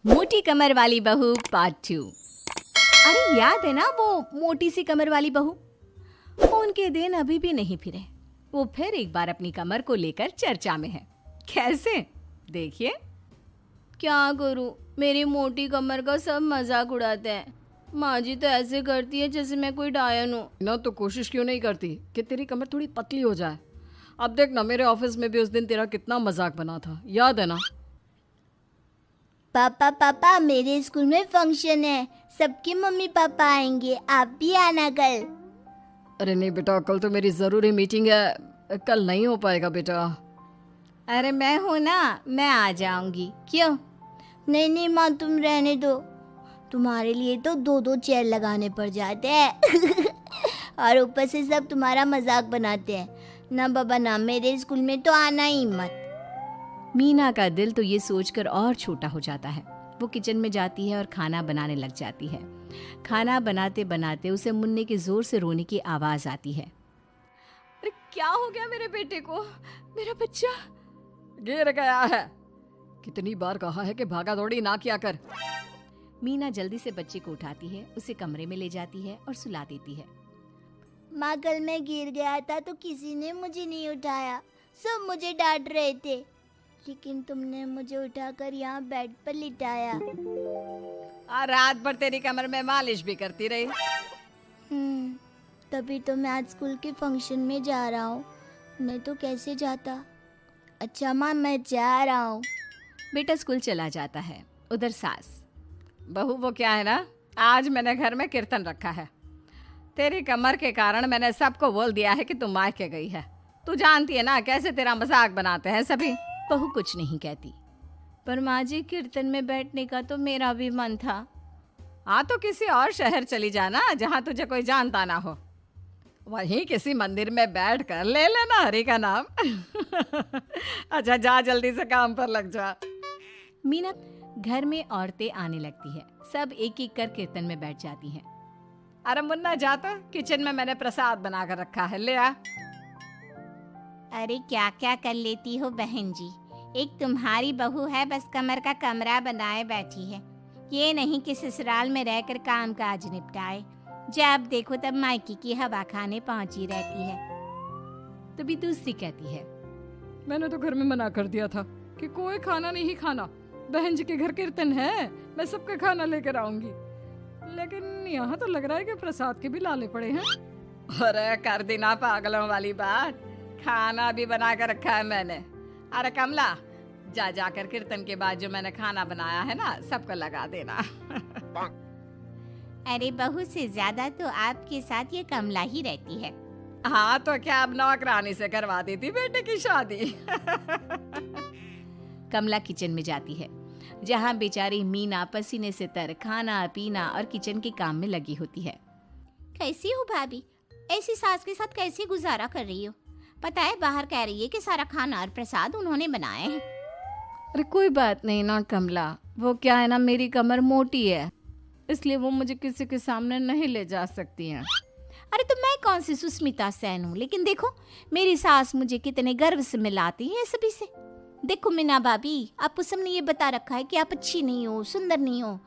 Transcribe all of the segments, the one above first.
मोटी कमर वाली बहू पार्ट 2। अरे याद है ना वो मोटी सी कमर वाली बहू? उनके दिन अभी भी नहीं फिरे। वो फिर एक बार अपनी कमर को लेकर चर्चा में है। कैसे? देखिए। क्या करूं, मेरी मोटी कमर का सब मजाक उड़ाते हैं। माँ जी तो ऐसे करती है जैसे मैं कोई डायन हूँ। ना तो कोशिश क्यों नहीं करती कि तेरी कमर थोड़ी पतली हो जाए। अब देख ना, मेरे ऑफिस में भी उस दिन तेरा कितना मजाक बना था, याद है ना? पापा पापा मेरे स्कूल में फंक्शन है, सबके मम्मी पापा आएंगे, आप भी आना कल। अरे नहीं बेटा, कल तो मेरी ज़रूरी मीटिंग है, कल नहीं हो पाएगा बेटा। अरे मैं हूँ ना, मैं आ जाऊंगी। क्यों? नहीं नहीं माँ, तुम रहने दो, तुम्हारे लिए तो दो दो चेयर लगाने पड़ जाते हैं और ऊपर से सब तुम्हारा मजाक बनाते हैं। ना बाबा ना, मेरे स्कूल में तो आना ही मत। मीना का दिल तो ये सोचकर और छोटा हो जाता है। वो किचन में जाती है और खाना बनाने लग जाती है। खाना बनाते बनाते उसे मुन्ने के जोर से रोने की आवाज आती है। अरे क्या हो गया मेरे बेटे को? मेरा बच्चा गिर गया है। कितनी बार कहा है कि भागा दौड़ी ना किया कर। मीना जल्दी से बच्चे को उठाती है, उसे कमरे में ले जाती है और सुला देती है। माँ कल मैं गिर गया था तो किसी ने मुझे नहीं उठाया, सब मुझे डांट रहे थे, लेकिन तुमने मुझे उठाकर यहाँ बेड पर लिटाया। और रात भर तेरी कमर में मालिश भी करती रही। तभी तो मैं आज स्कूल के फंक्शन में जा रहा हूँ, मैं तो कैसे जाता। अच्छा माँ, मैं जा रहा हूँ। बेटा स्कूल चला जाता है। उधर सास, बहू वो क्या है ना, आज मैंने घर में कीर्तन रखा है। तेरी कमर के कारण मैंने सबको बोल दिया है कि तू मायके गई है। तू जानती है ना कैसे तेरा मजाक बनाते हैं सभी। बहू कुछ नहीं कहती। पर माँ जी, कीर्तन में बैठने का तो मेरा भी मन था। हाँ तो किसी और शहर चली जाना जहाँ तुझे कोई जानता ना हो, वहीं किसी मंदिर में बैठ कर ले लेना हरि का नाम अच्छा जा, जल्दी से काम पर लग जा। मीना घर में औरतें आने लगती है। सब एक एक कर कीर्तन में बैठ जाती हैं। अरे मुन्ना जा, तो किचन में मैंने प्रसाद बना कर रखा है, ले आ। अरे क्या क्या कर लेती हो बहन जी, एक तुम्हारी बहू है बस कमर का कमरा बनाए बैठी है। ये नहीं कि ससुराल में रहकर काम काज निपटाए, जब देखो तब मायके की हवा खाने पहुंची रहती है। तभी दूसरी कहती है, मैंने तो घर में मना कर दिया था कि कोई खाना नहीं खाना, बहन जी के घर कीर्तन है, मैं सबका खाना लेकर आऊंगी, लेकिन यहाँ तो लग रहा है कि प्रसाद के भी लाले पड़े हैं। अरे कर देना पागलों वाली बात, खाना भी बना कर रखा है मैंने। अरे कमला, जा जाकर कीर्तन के बाद जो मैंने खाना बनाया है ना, सबको लगा देना अरे बहू से ज्यादा तो आपके साथ ये कमला ही रहती है। हाँ तो क्या अब नौकरानी से करवा देती बेटे की शादी कमला किचन में जाती है, जहाँ बेचारी मीना पसीने से तर खाना पीना और किचन के काम में लगी होती है। कैसी हो भाभी, ऐसी सास के साथ कैसे गुजारा कर रही हो? पता है बाहर कह रही है कि सारा खाना और प्रसाद उन्होंने बनाए हैं। अरे कोई बात नहीं ना कमला, वो क्या है ना, मेरी कमर मोटी है, इसलिए वो मुझे किसी के सामने नहीं ले जा सकती हैं। अरे तो मैं कौन सी सुस्मिता सेन हूँ, लेकिन देखो मेरी सास मुझे कितने गर्व से मिलाती है सभी से। देखो मीना भाभी, आपको सबने ये बता रखा है कि आप अच्छी नहीं हो, सुंदर नहीं हो,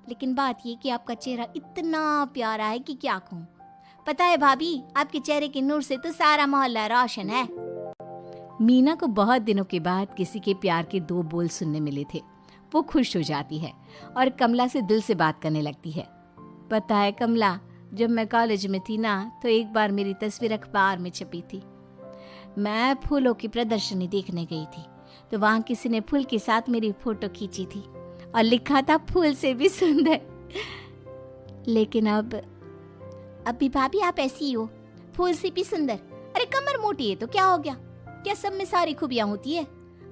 लेकिन बात ये कि आपका चेहरा इतना प्यारा है कि क्या कहूँ। पता है भाभी, आपके चेहरे के नूर से तो सारा मोहल्ला रोशन है। मीना को बहुत दिनों के बाद किसी के प्यार के दो बोल सुनने मिले थे। वो खुश हो जाती है और कमला से दिल से बात करने लगती है। पता है कमला, जब मैं कॉलेज में थी ना, तो एक बार मेरी तस्वीर अखबार में छपी थी। मैं फूलों की प्रदर्शनी देखने गई थी, तो वहाँ किसी ने फूल के साथ मेरी फोटो खींची थी और लिखा था फूल से भी सुंदर। लेकिन अभी भाभी आप ऐसी हो, फूल से भी सुंदर। अरे कमर मोटी है तो क्या हो गया, क्या सब में सारी खूबियां होती है?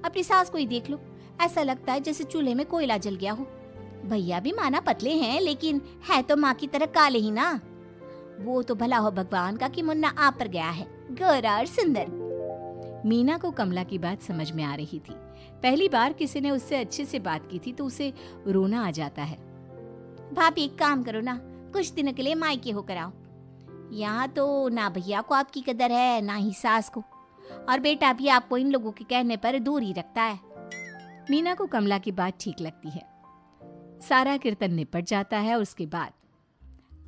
अपनी सास को ही देख लो, ऐसा लगता है जैसे चूल्हे में कोयला जल गया हो। भैया भी माना पतले हैं, लेकिन है तो माँ की तरह काले ही ना। वो तो भला हो भगवान का कि मुन्ना आप पर गया है, गोरा और सुंदर। मीना को कमला की बात समझ में आ रही थी। पहली बार किसी ने उससे अच्छे से बात की थी तो उसे रोना आ जाता है। भाभी एक काम करो ना, कुछ दिनों के लिए मायके होकर आओ। यहाँ तो ना भैया को आपकी कदर है, ना ही सास को, और बेटा भी आपको इन लोगों के कहने पर दूर ही रखता है। मीना को कमला की बात ठीक लगती है। सारा कीर्तन निपट जाता है और उसके बाद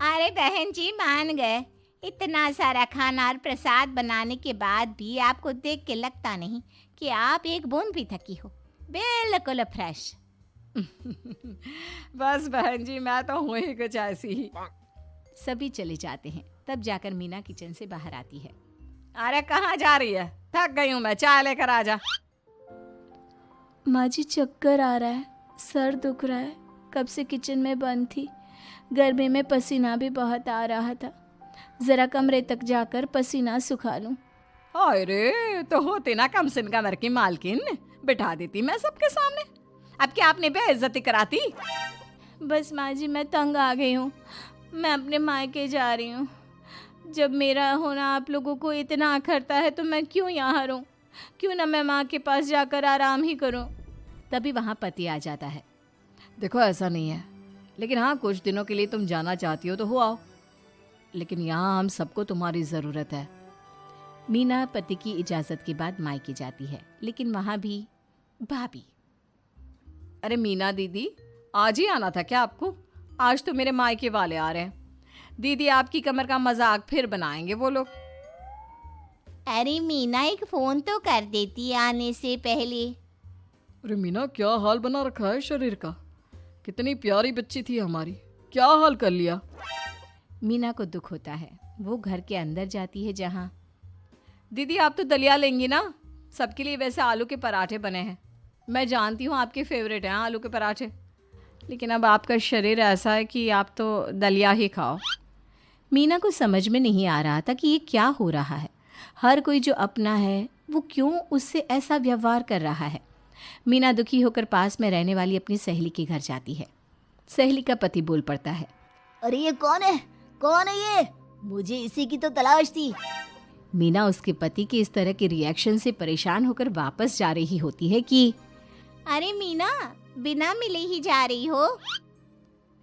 अरे बहन जी मान गए। इतना सारा खाना और प्रसाद बनाने के बाद भी आपको देख के लगता नहीं कि आप एक बूंद भी थकी हो। बिल्कुल फ्रेश। बस बहन जी मैं तो हूँ ही कुछ ऐसी ही। सभी चले जाते हैं। तब जाकर मीना किचन से बाहर आती है। अरे कहाँ जा रही है? थक गई हूँ मैं, चाय लेकर आ जा। माँ जी चक्कर आ रहा है, सर दुख रहा है, कब से किचन में बंद थी, गर्मी में पसीना भी बहुत आ रहा था, जरा कमरे तक जाकर पसीना सुखा लूं। अरे तो होती ना कम सिन कमर की मालकिन, बिठा देती मैं सबके सामने। अब क्या आपने बेइज्जती कराती? बस माँ जी मैं तंग आ गई हूँ, मैं अपने मायके जा रही हूँ। जब मेरा होना आप लोगों को इतना अखरता है तो मैं क्यों यहाँ रहूँ, क्यों ना मैं माँ के पास जाकर आराम ही करूँ। तभी वहाँ पति आ जाता है। देखो ऐसा नहीं है, लेकिन हाँ कुछ दिनों के लिए तुम जाना चाहती हो तो हो आओ, लेकिन यहाँ हम सबको तुम्हारी ज़रूरत है। मीना पति की इजाज़त के बाद मायके जाती है, लेकिन वहाँ भी भाभी। अरे मीना दीदी, आज ही आना था क्या आपको? आज तो मेरे मायके वाले आ रहे हैं। दीदी आपकी कमर का मजाक फिर बनाएंगे वो लोग। अरे मीना एक फोन तो कर देती आने से पहले। अरे मीना क्या हाल बना रखा है शरीर का, कितनी प्यारी बच्ची थी हमारी, क्या हाल कर लिया। मीना को दुख होता है। वो घर के अंदर जाती है जहाँ दीदी आप तो दलिया लेंगी ना? सबके लिए वैसे आलू के पराठे बने हैं, मैं जानती हूँ आपके फेवरेट हैं आलू के पराठे, लेकिन अब आपका शरीर ऐसा है कि आप तो दलिया ही खाओ। मीना को समझ में नहीं आ रहा था कि ये क्या हो रहा है। हर कोई जो अपना है वो क्यों उससे ऐसा व्यवहार कर रहा है। मीना दुखी होकर पास में रहने वाली अपनी सहेली के घर जाती है। सहेली का पति बोल पड़ता है, अरे ये कौन है? कौन है ये? मुझे इसी की तो तलाश थी। मीना उसके पति के इस तरह के रिएक्शन से परेशान होकर वापस जा रही होती है कि अरे मीना बिना मिले ही जा रही हो?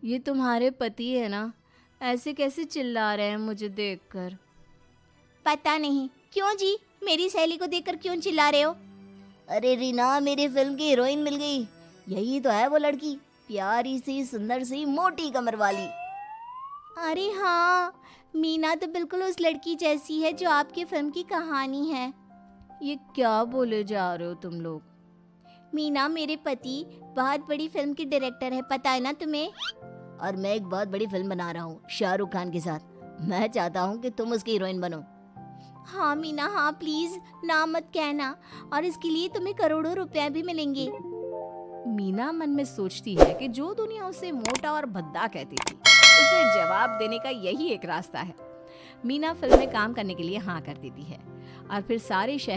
ये तुम्हारे पति है ना, ऐसे कैसे चिल्ला रहे हैं मुझे देखकर। पता नहीं क्यों जी, मेरी सहेली को देखकर क्यों चिल्ला रहे हो? अरे रीना मेरी फिल्म की हीरोइन मिल गई, यही तो है वो लड़की, प्यारी सी सुंदर सी मोटी कमर वाली। अरे हाँ, मीना तो बिल्कुल उस लड़की जैसी है जो आपकी फिल्म की कहानी है। ये क्या बोले जा रहे हो तुम लोग? मीना मेरे पति बहुत बड़ी फिल्म के डायरेक्टर है, पता है ना तुम्हें? और मैं एक बहुत बड़ी फिल्म बना रहा हूँ शाहरुख खान के साथ। मैं चाहता हूँ कि तुम उसकी हीरोइन बनो। हाँ मीना हाँ, प्लीज ना मत कहना, और इसके लिए तुम्हें करोड़ों रुपए भी मिलेंगे। मीना मन में सोचती है कि जो दुनिया उसे मोटा और भद्दा कहती थी, उसे जवाब देने का यही एक रास्ता है। मीना फिल्म में काम करने के लिए हाँ कर देती है और फिर सारे शहर